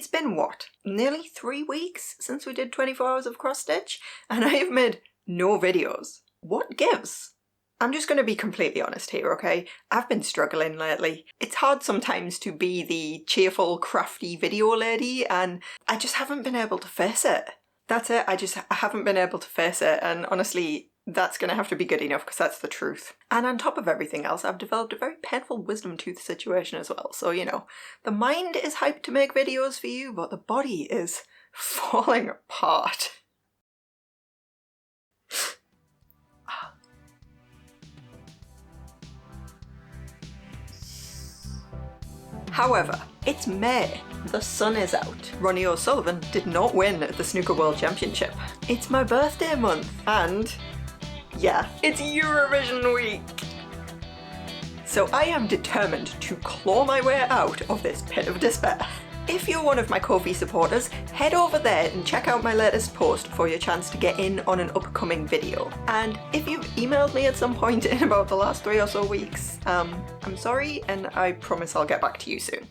It's been what? Nearly 3 weeks since we did 24 hours of cross stitch, and I have made no videos. What gives? I'm just going to be completely honest here, okay? I've been struggling lately. It's hard sometimes to be the cheerful, crafty video lady, and I just haven't been able to face it. That's it, I haven't been able to face it, and honestly, that's going to have to be good enough because that's the truth. And on top of everything else, I've developed a very painful wisdom tooth situation as well. So, you know, the mind is hyped to make videos for you, but the body is falling apart. However, it's May. The sun is out. Ronnie O'Sullivan did not win the Snooker World Championship. It's my birthday month, and yeah, it's Eurovision week! So I am determined to claw my way out of this pit of despair. If you're one of my Ko-fi supporters, head over there and check out my latest post for your chance to get in on an upcoming video. And if you've emailed me at some point in about the last 3 or so weeks, I'm sorry, and I promise I'll get back to you soon.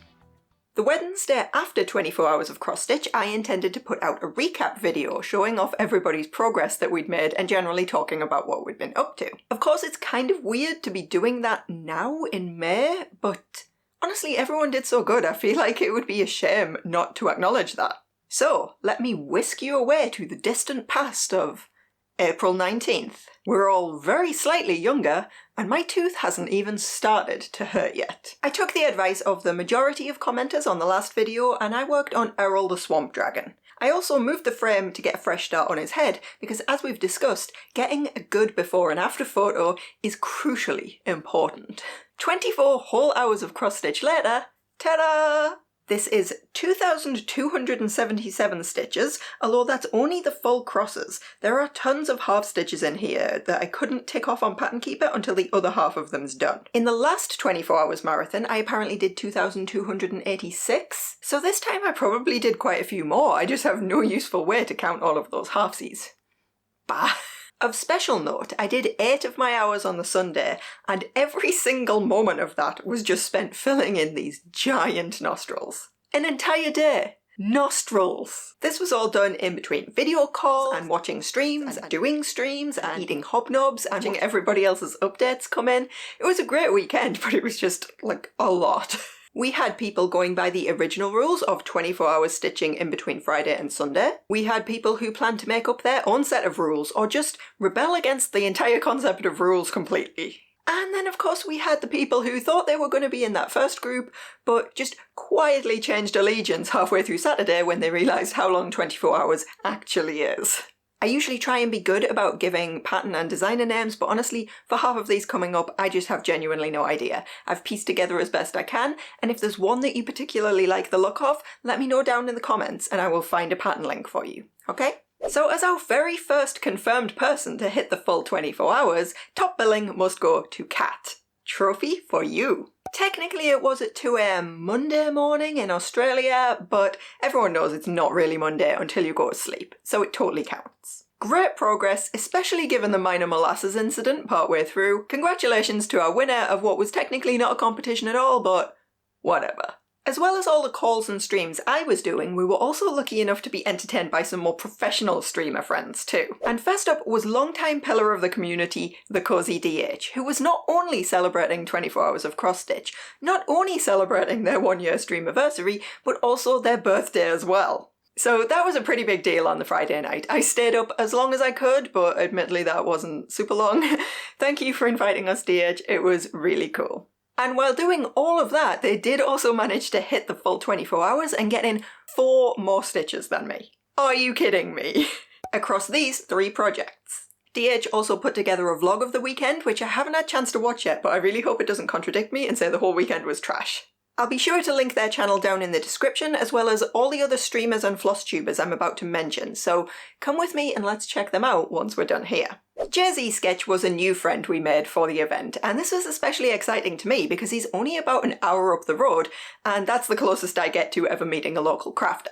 The Wednesday after 24 hours of cross stitch, I intended to put out a recap video showing off everybody's progress that we'd made and generally talking about what we'd been up to. Of course, it's kind of weird to be doing that now in May, but honestly, everyone did so good, I feel like it would be a shame not to acknowledge that. So, let me whisk you away to the distant past of April 19th. We're all very slightly younger, and my tooth hasn't even started to hurt yet. I took the advice of the majority of commenters on the last video, and I worked on Errol the Swamp Dragon. I also moved the frame to get a fresh start on his head, because as we've discussed, getting a good before and after photo is crucially important. 24 whole hours of cross stitch later, ta-da! This is 2,277 stitches, although that's only the full crosses. There are tons of half stitches in here that I couldn't tick off on Pattern Keeper until the other half of them's done. In the last 24 hours marathon, I apparently did 2,286, so this time I probably did quite a few more, I just have no useful way to count all of those halfsies. Bah! Of special note, I did 8 of my hours on the Sunday, and every single moment of that was just spent filling in these giant nostrils. An entire day. Nostrils! This was all done in between video calls and watching streams and doing streams and eating hobnobs and watching everybody else's updates come in. It was a great weekend, but it was just, like, a lot. We had people going by the original rules of 24 hours stitching in between Friday and Sunday. We had people who planned to make up their own set of rules or just rebel against the entire concept of rules completely. And then of course we had the people who thought they were going to be in that first group but just quietly changed allegiance halfway through Saturday when they realised how long 24 hours actually is. I usually try and be good about giving pattern and designer names, but honestly, for half of these coming up, I just have genuinely no idea. I've pieced together as best I can, and if there's one that you particularly like the look of, let me know down in the comments and I will find a pattern link for you, okay? So as our very first confirmed person to hit the full 24 hours, top billing must go to Kat. Trophy for you. Technically it was at 2 AM Monday morning in Australia, but everyone knows it's not really Monday until you go to sleep, so it totally counts. Great progress, especially given the minor molasses incident partway through. Congratulations to our winner of what was technically not a competition at all, but whatever. As well as all the calls and streams I was doing, we were also lucky enough to be entertained by some more professional streamer friends too. And first up was longtime pillar of the community, the Cozy DH, who was not only celebrating 24 hours of cross stitch, not only celebrating their 1-year streamiversary, but also their birthday as well. So that was a pretty big deal on the Friday night. I stayed up as long as I could, but admittedly that wasn't super long. Thank you for inviting us, DH, it was really cool. And while doing all of that, they did also manage to hit the full 24 hours and get in 4 more stitches than me. Are you kidding me? Across these 3 projects. DH also put together a vlog of the weekend, which I haven't had a chance to watch yet, but I really hope it doesn't contradict me and say the whole weekend was trash. I'll be sure to link their channel down in the description, as well as all the other streamers and Flosstubers I'm about to mention, so come with me and let's check them out once we're done here. Jay-Z Sketch was a new friend we made for the event, and this was especially exciting to me because he's only about an hour up the road, and that's the closest I get to ever meeting a local crafter.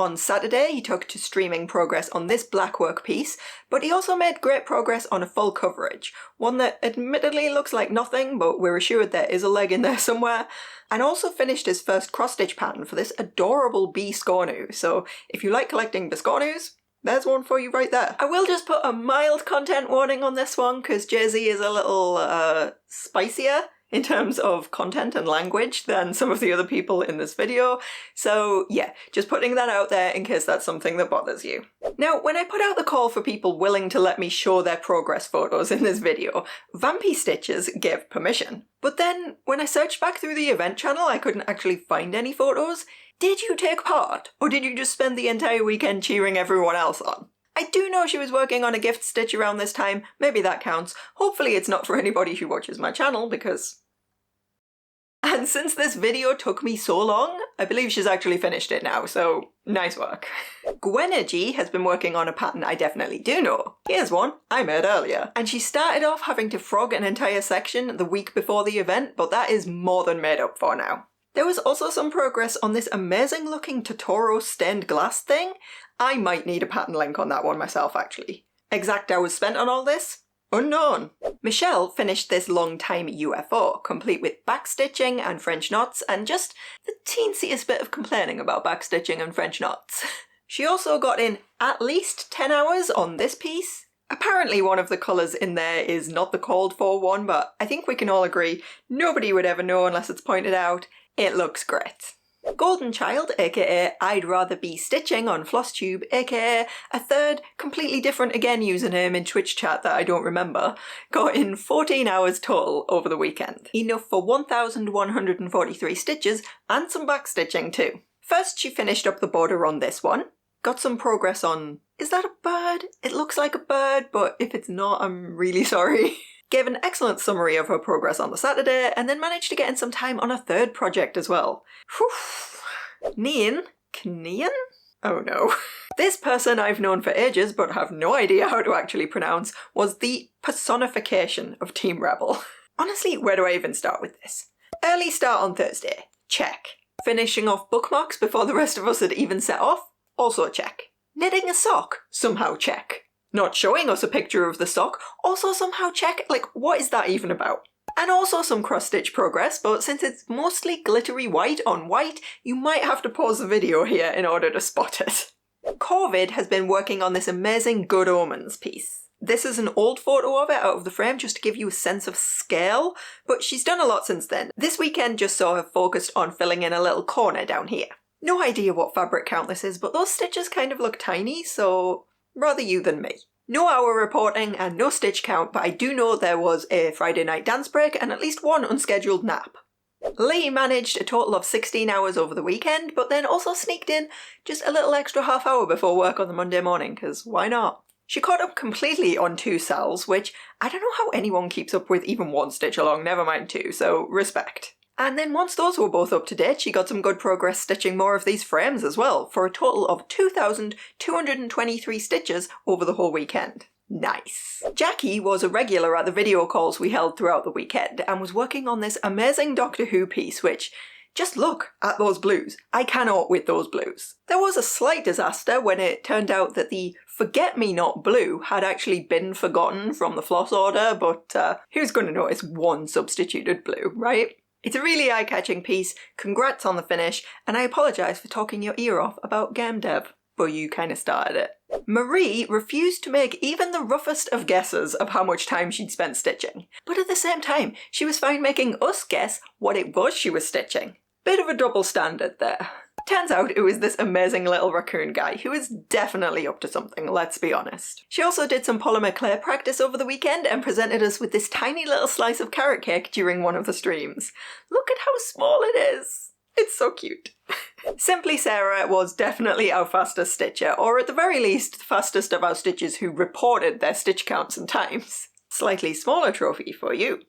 On Saturday, he took to streaming progress on this blackwork piece, but he also made great progress on a full coverage, one that admittedly looks like nothing, but we're assured there is a leg in there somewhere, and also finished his first cross-stitch pattern for this adorable bee scornu, so if you like collecting biscornus, there's one for you right there. I will just put a mild content warning on this one, because Jay-Z is a little spicier in terms of content and language than some of the other people in this video. So yeah, just putting that out there in case that's something that bothers you. Now, when I put out the call for people willing to let me show their progress photos in this video, Vampy Stitches gave permission. But then, when I searched back through the event channel, I couldn't actually find any photos. Did you take part? Or did you just spend the entire weekend cheering everyone else on? I do know she was working on a gift stitch around this time, maybe that counts. Hopefully it's not for anybody who watches my channel, because... And since this video took me so long, I believe she's actually finished it now, so nice work. Gwenergy has been working on a pattern I definitely do know. Here's one I made earlier. And she started off having to frog an entire section the week before the event, but that is more than made up for now. There was also some progress on this amazing looking Totoro stained glass thing. I might need a pattern link on that one myself actually. Exact hours spent on all this? Unknown. Michelle finished this long time UFO, complete with backstitching and French knots, and just the teensiest bit of complaining about backstitching and French knots. She also got in at least 10 hours on this piece. Apparently one of the colours in there is not the called for one, but I think we can all agree nobody would ever know unless it's pointed out. It looks great. Golden Child, aka I'd Rather Be Stitching on Flosstube, aka a third, completely different again username in Twitch chat that I don't remember, got in 14 hours total over the weekend. Enough for 1,143 stitches and some backstitching too. First she finished up the border on this one, got some progress on... Is that a bird? It looks like a bird, but if it's not, I'm really sorry. Gave an excellent summary of her progress on the Saturday, and then managed to get in some time on a third project as well. Whew. Knian? Oh no. This person I've known for ages but have no idea how to actually pronounce was the personification of Team Rebel. Honestly, where do I even start with this? Early start on Thursday. Check. Finishing off bookmarks before the rest of us had even set off? Also check. Knitting a sock? Somehow check. Not showing us a picture of the sock, also somehow check, like what is that even about? And also some cross-stitch progress, but since it's mostly glittery white on white, you might have to pause the video here in order to spot it. Corvid has been working on this amazing Good Omens piece. This is an old photo of it out of the frame just to give you a sense of scale, but she's done a lot since then. This weekend just saw her focused on filling in a little corner down here. No idea what fabric count this is, but those stitches kind of look tiny, so... rather you than me. No hour reporting and no stitch count, but I do know there was a Friday night dance break and at least one unscheduled nap. Lee managed a total of 16 hours over the weekend, but then also sneaked in just a little extra half hour before work on the Monday morning, because why not? She caught up completely on 2 cells, which I don't know how anyone keeps up with even 1 stitch along, never mind 2, so respect. And then once those were both up to date, she got some good progress stitching more of these frames as well, for a total of 2,223 stitches over the whole weekend. Nice. Jackie was a regular at the video calls we held throughout the weekend and was working on this amazing Doctor Who piece, which, just look at those blues. I cannot with those blues. There was a slight disaster when it turned out that the Forget-Me-Not blue had actually been forgotten from the floss order, but who's going to notice one substituted blue, right? It's a really eye-catching piece, congrats on the finish, and I apologise for talking your ear off about game dev, but you kinda started it. Marie refused to make even the roughest of guesses of how much time she'd spent stitching, but at the same time, she was fine making us guess what it was she was stitching. Bit of a double standard there. Turns out it was this amazing little raccoon guy who is definitely up to something, let's be honest. She also did some polymer clay practice over the weekend and presented us with this tiny little slice of carrot cake during one of the streams. Look at how small it is! It's so cute. Simply Sarah was definitely our fastest stitcher, or at the very least the fastest of our stitchers who reported their stitch counts and times. Slightly smaller trophy for you.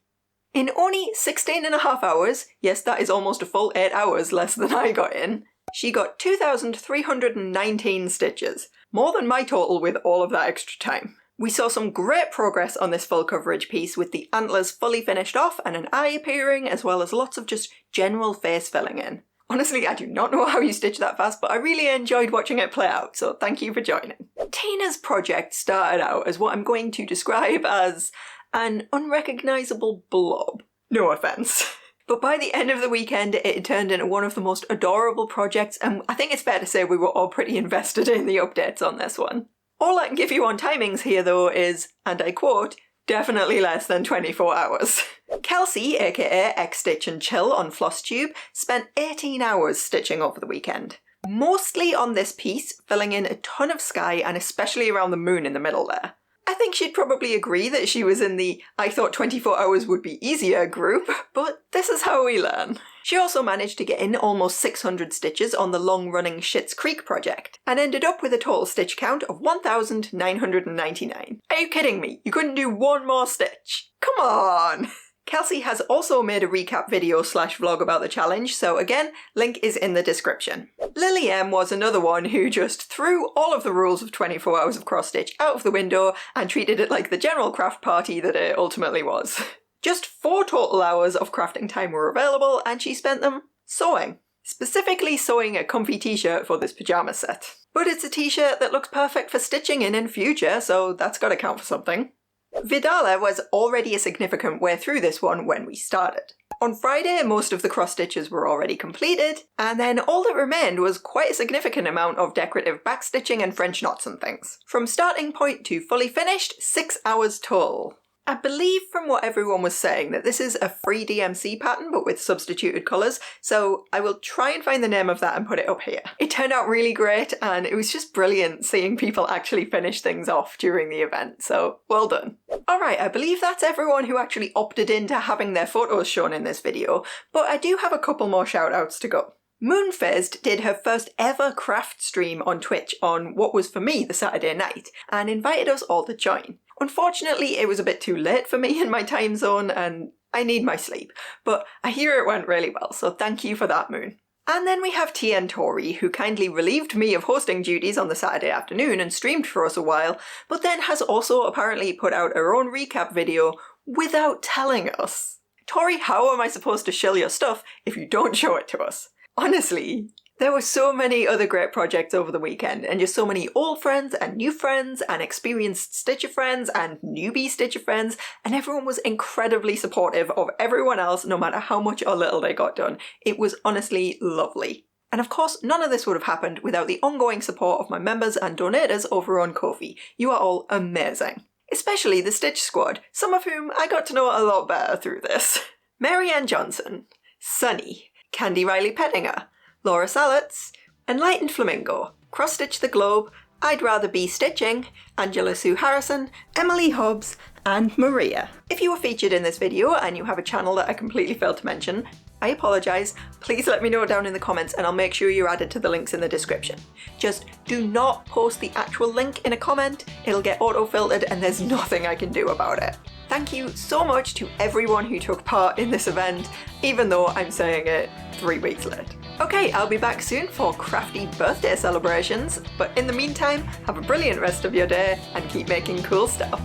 In only 16.5 hours, yes that is almost a full 8 hours less than I got in, she got 2,319 stitches, more than my total with all of that extra time. We saw some great progress on this full coverage piece with the antlers fully finished off and an eye appearing, as well as lots of just general face filling in. Honestly, I do not know how you stitch that fast, but I really enjoyed watching it play out, so thank you for joining. Tina's project started out as what I'm going to describe as an unrecognisable blob. No offence. But by the end of the weekend, it turned into one of the most adorable projects, and I think it's fair to say we were all pretty invested in the updates on this one. All I can give you on timings here though is, and I quote, definitely less than 24 hours. Kelsey, aka Stitchandchill on Flosstube, spent 18 hours stitching over the weekend. Mostly on this piece, filling in a ton of sky and especially around the moon in the middle there. I think she'd probably agree that she was in the I thought 24 hours would be easier group, but this is how we learn. She also managed to get in almost 600 stitches on the long-running Schitt's Creek project, and ended up with a total stitch count of 1,999. Are you kidding me? You couldn't do one more stitch? Come on! Kelsey has also made a recap video / vlog about the challenge, so again, link is in the description. Lily M was another one who just threw all of the rules of 24 hours of cross stitch out of the window and treated it like the general craft party that it ultimately was. Just 4 total hours of crafting time were available and she spent them sewing. Specifically sewing a comfy t-shirt for this pyjama set. But it's a t-shirt that looks perfect for stitching in future, so that's gotta count for something. Vidala was already a significant way through this one when we started. On Friday, most of the cross stitches were already completed, and then all that remained was quite a significant amount of decorative backstitching and French knots and things. From starting point to fully finished, 6 hours total. I believe from what everyone was saying that this is a free DMC pattern but with substituted colours, so I will try and find the name of that and put it up here. It turned out really great and it was just brilliant seeing people actually finish things off during the event, so well done. Alright, I believe that's everyone who actually opted into having their photos shown in this video, but I do have a couple more shout-outs to go. Moonfizz did her first ever craft stream on Twitch on what was for me the Saturday night, and invited us all to join. Unfortunately, it was a bit too late for me in my time zone and I need my sleep, but I hear it went really well, so thank you for that, Moon. And then we have TN Tori, who kindly relieved me of hosting duties on the Saturday afternoon and streamed for us a while, but then has also apparently put out her own recap video without telling us. Tori, how am I supposed to shill your stuff if you don't show it to us? Honestly, there were so many other great projects over the weekend, and just so many old friends and new friends and experienced Stitcher friends and newbie Stitcher friends, and everyone was incredibly supportive of everyone else no matter how much or little they got done. It was honestly lovely. And of course, none of this would have happened without the ongoing support of my members and donators over on Ko-fi. You are all amazing. Especially the Stitch Squad, some of whom I got to know a lot better through this. Marianne Johnson, Sunny, Candy Riley Pettinger, Laura Salets, Enlightened Flamingo, Cross Stitch the Globe, I'd Rather Be Stitching, Angela Sue Harrison, Emily Hobbs, and Maria. If you were featured in this video and you have a channel that I completely failed to mention, I apologise. Please let me know down in the comments and I'll make sure you're added to the links in the description. Just do not post the actual link in a comment, it'll get auto-filtered and there's nothing I can do about it. Thank you so much to everyone who took part in this event, even though I'm saying it 3 weeks late. Okay, I'll be back soon for crafty birthday celebrations, but in the meantime, have a brilliant rest of your day and keep making cool stuff.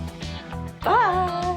Bye!